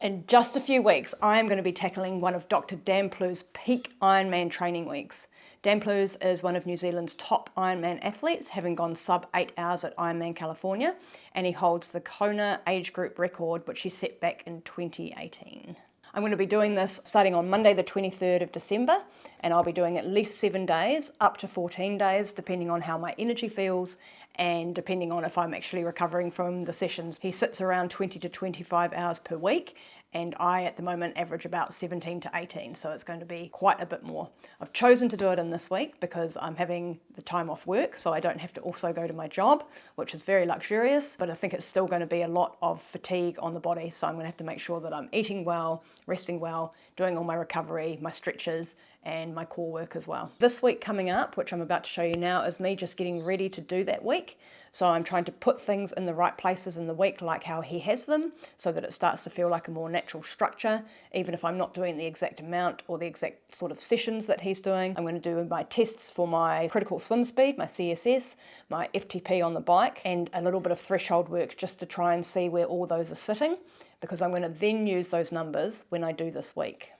In just a few weeks, I am going to be tackling one of Dr. Dan Plews' peak Ironman training weeks. Dan Plews is one of New Zealand's top Ironman athletes, having gone sub 8 hours at Ironman California, and he holds the Kona age group record, which he set back in 2018. I'm going to be doing this starting on Monday the 23rd of December, and I'll be doing at least 7 days, up to 14 days, depending on how my energy feels and depending on if I'm actually recovering from the sessions. He sits around 20 to 25 hours per week, and I at the moment average about 17 to 18, so it's going to be quite a bit more. I've chosen to do it in this week because I'm having the time off work, so I don't have to also go to my job, which is very luxurious, but I think it's still going to be a lot of fatigue on the body, so I'm going to have to make sure that I'm eating well, resting well, doing all my recovery, my stretches, and my core work as well. This week coming up, which I'm about to show you now, is me just getting ready to do that week. So I'm trying to put things in the right places in the week, like how he has them, so that it starts to feel like a more natural structure, even if I'm not doing the exact amount or the exact sort of sessions that he's doing. I'm going to do my tests for my critical swim speed, my CSS, my FTP on the bike, and a little bit of threshold work just to try and see where all those are sitting, because I'm going to then use those numbers when I do this week.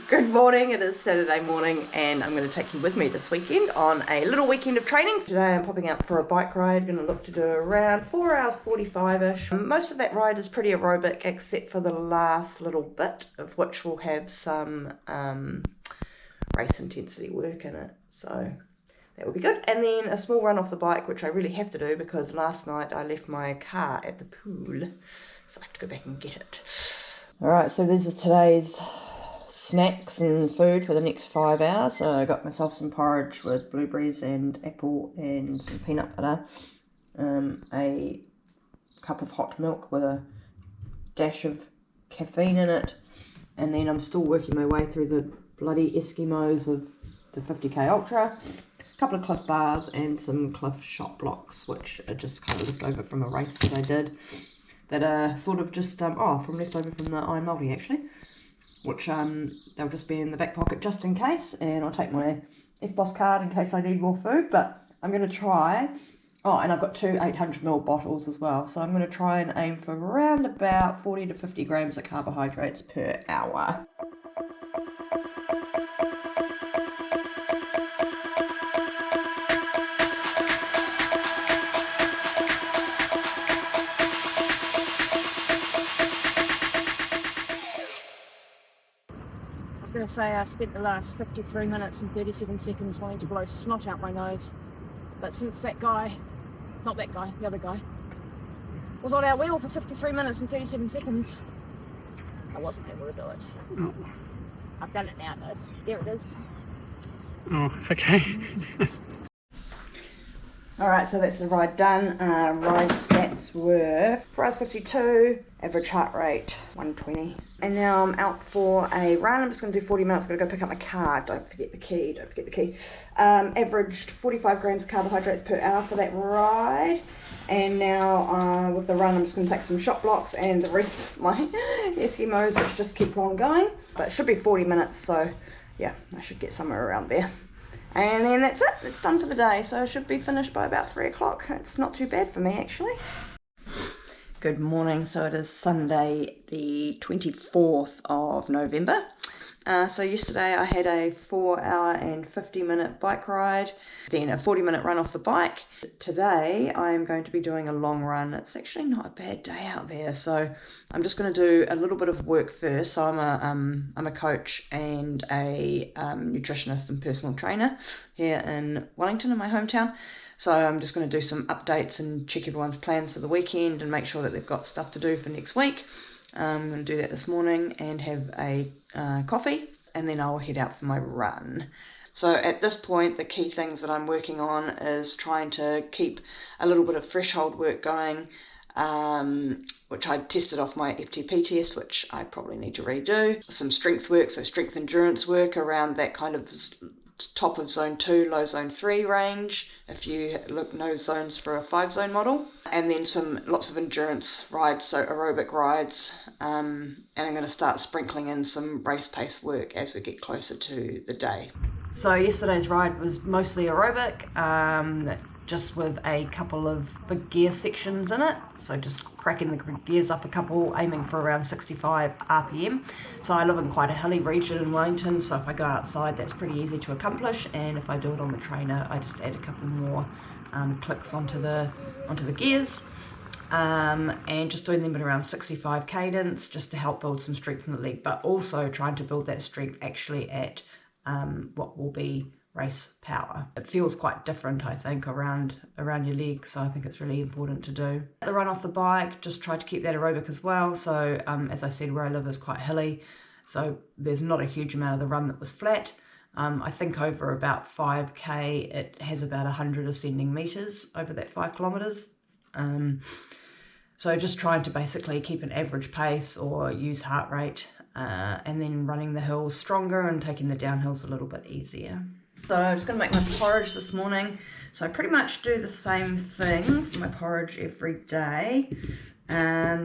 Good morning, it is Saturday morning and I'm going to take you with me this weekend on a little weekend of training. Today I'm popping out for a bike ride, going to look to do around 4 hours 45ish. Most of that ride is pretty aerobic except for the last little bit, of which will have some race intensity work in it, so that will be good. And then a small run off the bike, which I really have to do because last night I left my car at the pool, so I have to go back and get it. Alright, so this is today's snacks and food for the next 5 hours. So I got myself some porridge with blueberries and apple and some peanut butter, a cup of hot milk with a dash of caffeine in it, and then I'm still working my way through the bloody Eskimos of the 50k Ultra, a couple of Cliff bars and some Cliff shot blocks, which are just kind of left over from a race that I did, that are sort of just from leftover from the Iron Multi actually, which they'll just be in the back pocket just in case, and I'll take my FBOS card in case I need more food. But I'm going to try, and I've got two 800ml bottles as well, so I'm going to try and aim for around about 40 to 50 grams of carbohydrates per hour. I was going to say I spent the last 53 minutes and 37 seconds wanting to blow snot out my nose, but since that guy, not that guy, the other guy, was on our wheel for 53 minutes and 37 seconds, I wasn't able to do it. Oh. I've done it now though. There it is. Oh, okay. Alright, so that's the ride done. Ride stats were 4 hours 52, average heart rate 120. And now I'm out for a run. I'm just going to do 40 minutes. I'm going to go pick up my car. Don't forget the key. Averaged 45 grams of carbohydrates per hour for that ride. And now with the run, I'm just going to take some shot blocks and the rest of my Eskimos, which just keep on going. But it should be 40 minutes, so yeah, I should get somewhere around there. And then that's it, it's done for the day, so I should be finished by about 3 o'clock. It's not too bad for me actually. Good morning, so it is Sunday the 24th of November. So yesterday I had a 4 hour and 50 minute bike ride, then a 40-minute run off the bike. Today I am going to be doing a long run. It's actually not a bad day out there, so I'm just going to do a little bit of work first. So I'm a coach and a nutritionist and personal trainer here in Wellington, in my hometown. So I'm just going to do some updates and check everyone's plans for the weekend and make sure that they've got stuff to do for next week. I'm going to do that this morning and have a coffee, and then I'll head out for my run. So at this point, the key things that I'm working on is trying to keep a little bit of threshold work going, which I tested off my FTP test, which I probably need to redo. Some strength work, so strength endurance work around that kind of top of zone 2, low zone 3 range, if you know zones for a 5-zone model, and then lots of endurance rides, so aerobic rides, and I'm going to start sprinkling in some race pace work as we get closer to the day. So yesterday's ride was mostly aerobic. just with a couple of big gear sections in it, so just cracking the gears up a couple, aiming for around 65 RPM. So I live in quite a hilly region in Wellington, so if I go outside that's pretty easy to accomplish, and if I do it on the trainer I just add a couple more clicks onto the gears, and just doing them at around 65 cadence just to help build some strength in the leg, but also trying to build that strength actually at what will be race power. It feels quite different, I think, around your legs, so I think it's really important to do. The run off the bike, just try to keep that aerobic as well. So as I said, where I live is quite hilly, so there's not a huge amount of the run that was flat. I think over about 5k it has about 100 ascending meters over that 5 kilometers. So just trying to basically keep an average pace or use heart rate, and then running the hills stronger and taking the downhills a little bit easier. So I'm just going to make my porridge this morning. So I pretty much do the same thing for my porridge every day,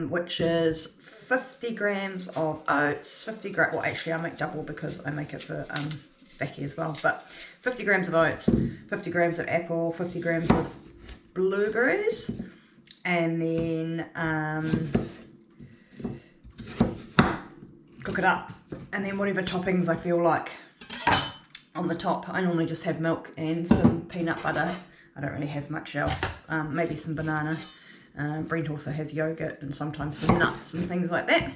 which is 50 grams of oats, well actually I make double because I make it for Becky as well, but 50 grams of oats, 50 grams of apple, 50 grams of blueberries, and then cook it up, and then whatever toppings I feel like on the top. I normally just have milk and some peanut butter. I don't really have much else. Maybe some banana. Brent also has yogurt and sometimes some nuts and things like that.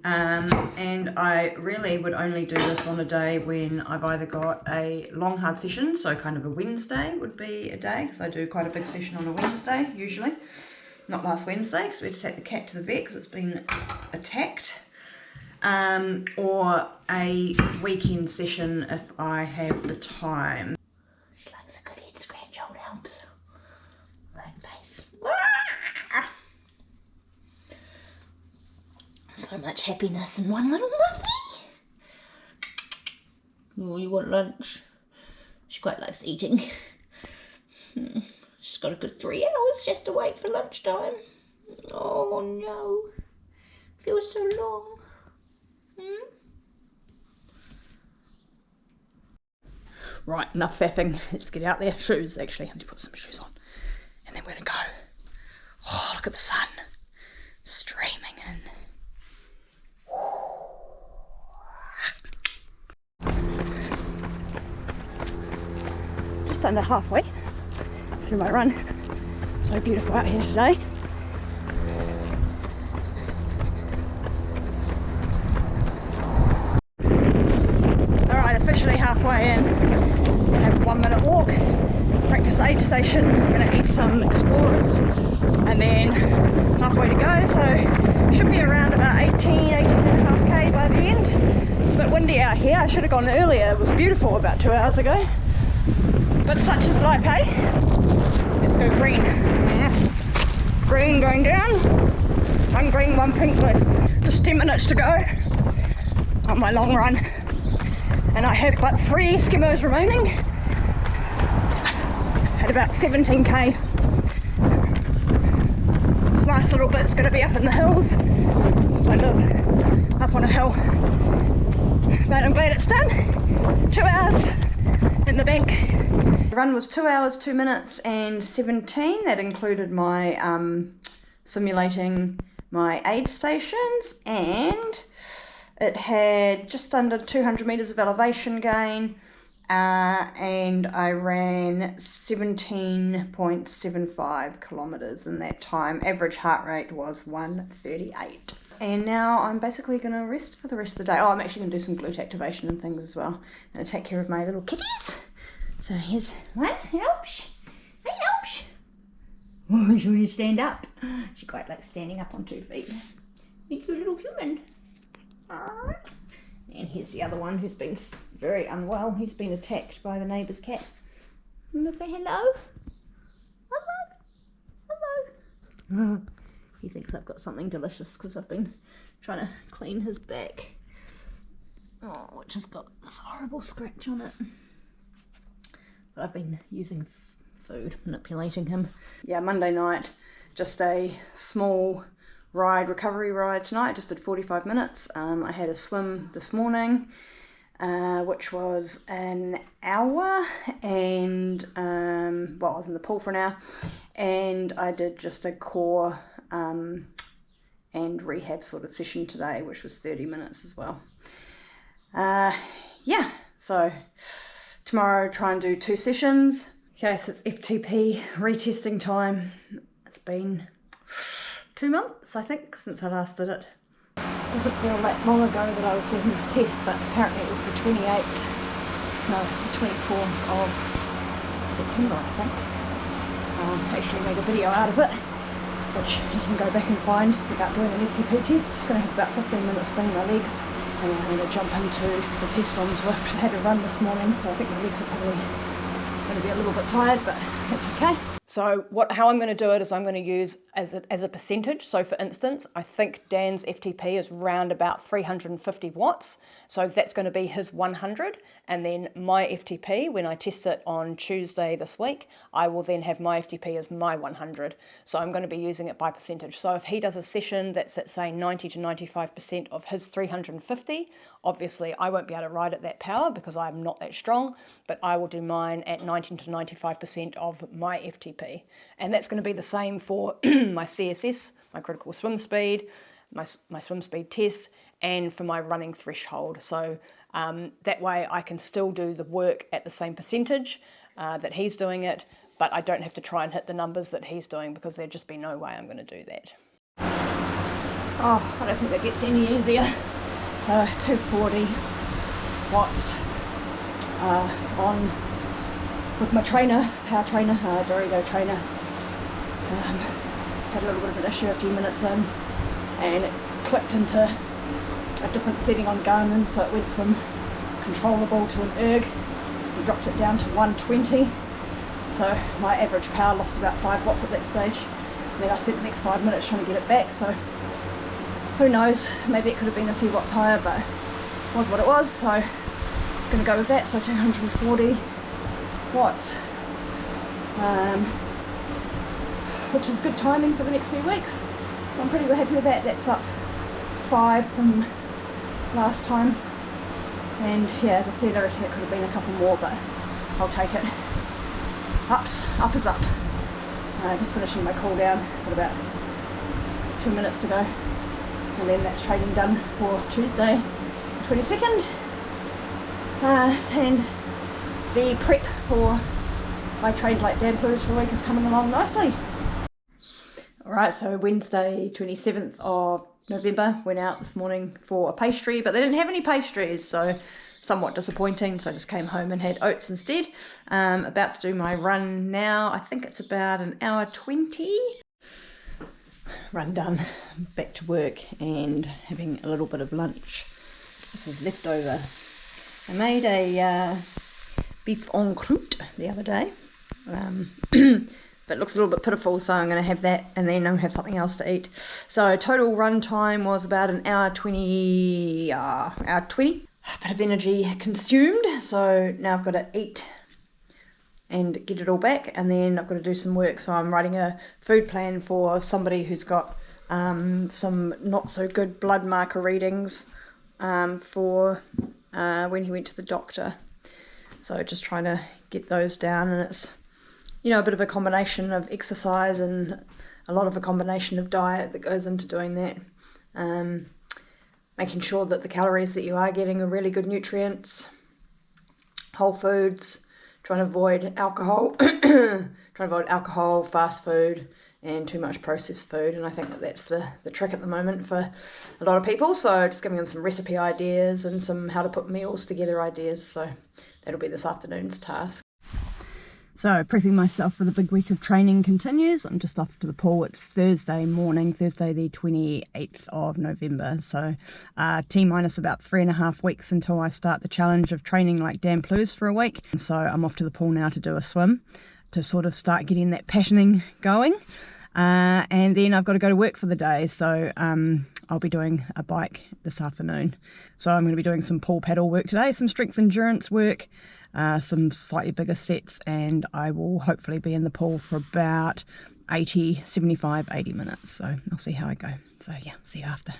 And I really would only do this on a day when I've either got a long hard session, so kind of a Wednesday would be a day, because I do quite a big session on a Wednesday usually. Not last Wednesday because we had to take the cat to the vet because it's been attacked. Or a weekend session if I have the time. She likes a good head scratch, old helps. Like face. So much happiness in one little muffy. Oh, you want lunch? She quite likes eating. She's got a good 3 hours just to wait for lunchtime. Oh no. Feels so long. Right, enough faffing. Let's get out there. Shoes, actually. I have to put some shoes on. And then we're going to go. Oh, look at the sun. Streaming in. Just under halfway through my run. So beautiful out here today. Officially halfway in. I have a 1 minute walk, practice aid station, we're going to eat some explorers, and then halfway to go, so should be around about 18.5k by the end. It's a bit windy out here. I should have gone earlier. It was beautiful about 2 hours ago, but such is life, hey? Let's go green. Yeah. Green going down, 1 green, 1 pink left. Just 10 minutes to go on my long run. And I have but 3 skimmers remaining at about 17k. This last little bit's going to be up in the hills, because I live up on a hill. But I'm glad it's done. 2 hours in the bank. The run was 2 hours, 2 minutes and 17. That included my simulating my aid stations, and it had just under 200 metres of elevation gain, and I ran 17.75 kilometres in that time. Average heart rate was 138. And now I'm basically going to rest for the rest of the day. Oh, I'm actually going to do some glute activation and things as well. I'm going to take care of my little kitties. So here's one. Helps. Hey, helps. Oh, she want to stand up. She quite likes standing up on 2 feet. Thank you, little human. And here's the other one who's been very unwell. He's been attacked by the neighbour's cat. You want to say hello? Hello? Hello? He thinks I've got something delicious because I've been trying to clean his back. Oh, which has got this horrible scratch on it. But I've been using food, manipulating him. Yeah, Monday night, just a small recovery ride tonight. Just did 45 minutes. I had a swim this morning, which was an hour, and well, I was in the pool for an hour, and I did just a core and rehab sort of session today, which was 30 minutes as well. Yeah, so tomorrow try and do 2 sessions. Okay, so it's FTP retesting time. It's been 2 months, I think, since I last did it. It doesn't feel that long ago that I was doing this test, but apparently it was the 24th of September, I think. Actually made a video out of it, which you can go back and find about doing an FTP test. I'm going to have about 15 minutes spinning my legs, and I'm going to jump into the test on Zwift. I had a run this morning, so I think my legs are probably going to be a little bit tired, but that's okay. So how I'm going to do it is I'm going to use as a percentage. So for instance, I think Dan's FTP is round about 350 watts. So that's going to be his 100. And then my FTP, when I test it on Tuesday this week, I will then have my FTP as my 100. So I'm going to be using it by percentage. So if he does a session that's at say 90 to 95% of his 350, obviously I won't be able to ride at that power because I'm not that strong, but I will do mine at 90 to 95% of my FTP. And that's going to be the same for my CSS, my critical swim speed, my swim speed test, and for my running threshold. So that way I can still do the work at the same percentage that he's doing it, but I don't have to try and hit the numbers that he's doing because there'd just be no way I'm going to do that. Oh, I don't think that gets any easier. So 240 watts on with my trainer, power trainer, Dorigo trainer. Had a little bit of an issue a few minutes in, and it clicked into a different setting on Garmin, so it went from controllable to an erg and dropped it down to 120. So my average power lost about 5 watts at that stage, and then I spent the next 5 minutes trying to get it back. So who knows, maybe it could have been a few watts higher, but it was what it was, so I'm going to go with that. So 240 watts, which is good timing for the next few weeks, so I'm pretty happy with that. That's up 5 from last time, and yeah, as I said, I reckon it could have been a couple more, but I'll take it. Up is up. Just finishing my cool down, got about 2 minutes to go, and then that's training done for Tuesday 22nd, and the prep for my Trained Like Dan Plews for a week is coming along nicely. Alright, so Wednesday 27th of November, went out this morning for a pastry, but they didn't have any pastries, so somewhat disappointing, so I just came home and had oats instead. About to do my run now. I think it's about an hour 20. Run done, back to work and having a little bit of lunch. This is leftover. I made a beef en croûte the other day, but it looks a little bit pitiful, so I'm going to have that and then I'll have something else to eat. So total run time was about an hour 20. A bit of energy consumed, so now I've got to eat and get it all back, and then I've got to do some work. So I'm writing a food plan for somebody who's got some not so good blood marker readings for when he went to the doctor. So just trying to get those down, and it's, you know, a bit of a combination of exercise and a lot of a combination of diet that goes into doing that. Making sure that the calories that you are getting are really good nutrients, whole foods, trying to avoid alcohol, fast food, and too much processed food. And I think that that's the trick at the moment for a lot of people. So just giving them some recipe ideas and some how to put meals together ideas. So that'll be this afternoon's task. So prepping myself for the big week of training continues. I'm just off to the pool. It's Thursday morning, Thursday the 28th of November. So T-minus about 3.5 weeks until I start the challenge of training like Dan Plews for a week. So I'm off to the pool now to do a swim to sort of start getting that passioning going. And then I've got to go to work for the day. So I'll be doing a bike this afternoon. So I'm going to be doing some pool paddle work today, some strength endurance work, some slightly bigger sets, and I will hopefully be in the pool for about 75, 80 minutes. So I'll see how I go. So yeah, see you after.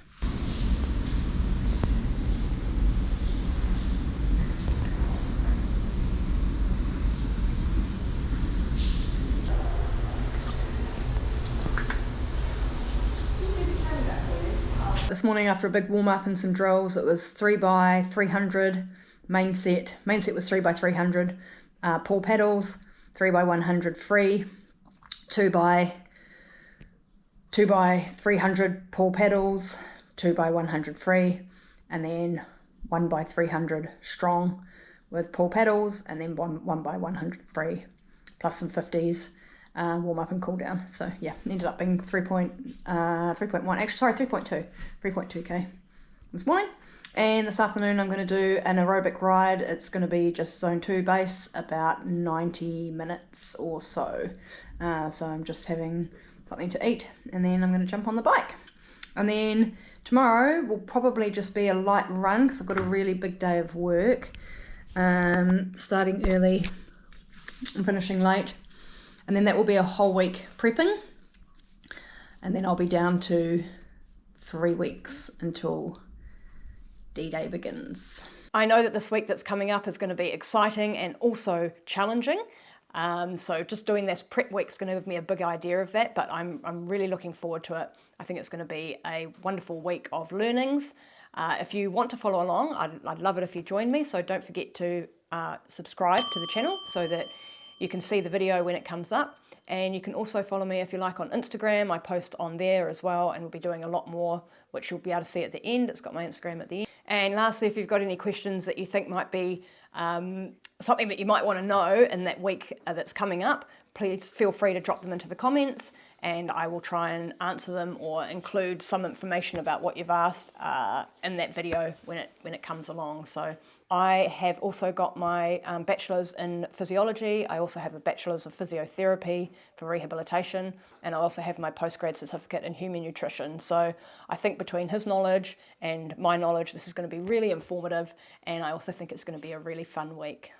this morning after a big warm up and some drills. It was 3x300 main set. Main set was 3x300 pull paddles, 3x100 free, 2x300 pull paddles, 2x100 free, and then 1x300 strong with pull paddles, and then 1x100 free, plus some 50s. Warm up and cool down. So yeah, ended up being 3.1, actually sorry, 3.2k this morning. And this afternoon I'm going to do an aerobic ride. It's going to be just zone 2 base, about 90 minutes or so. So I'm just having something to eat, and then I'm going to jump on the bike. And then tomorrow will probably just be a light run because I've got a really big day of work, starting early and finishing late. And then that will be a whole week prepping, and then I'll be down to 3 weeks until D-Day begins. I know that this week that's coming up is going to be exciting and also challenging. So just doing this prep week is going to give me a big idea of that, but I'm really looking forward to it. I think it's going to be a wonderful week of learnings. If you want to follow along, I'd love it if you join me. So don't forget to subscribe to the channel so that you can see the video when it comes up. And you can also follow me if you like on Instagram. I post on there as well, and we'll be doing a lot more, which you'll be able to see at the end. It's got my Instagram at the end. And lastly, if you've got any questions that you think might be something that you might want to know in that week that's coming up, please feel free to drop them into the comments, and I will try and answer them or include some information about what you've asked in that video when it comes along. So I have also got my bachelor's in physiology. I also have a bachelor's of physiotherapy for rehabilitation, and I also have my postgrad certificate in human nutrition. So I think between his knowledge and my knowledge, this is going to be really informative, and I also think it's going to be a really fun week.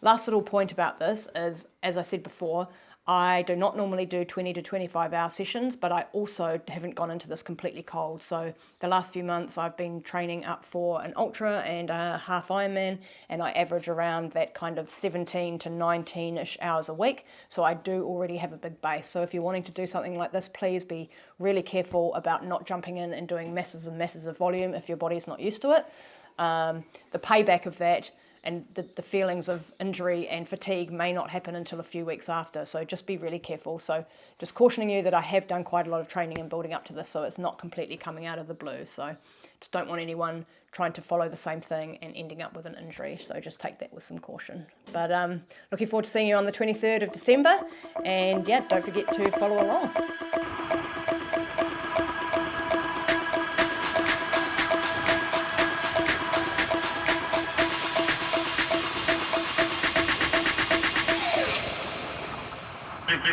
Last little point about this is, as I said before, I do not normally do 20 to 25 hour sessions, but I also haven't gone into this completely cold. So the last few months I've been training up for an ultra and a half Ironman, and I average around that kind of 17 to 19-ish hours a week. So I do already have a big base. So if you're wanting to do something like this, please be really careful about not jumping in and doing masses and masses of volume if your body's not used to it. The payback of that and the feelings of injury and fatigue may not happen until a few weeks after, so just be really careful. So just cautioning you that I have done quite a lot of training and building up to this, so it's not completely coming out of the blue. So just don't want anyone trying to follow the same thing and ending up with an injury, so just take that with some caution. But looking forward to seeing you on the 23rd of December, and yeah, don't forget to follow along. Big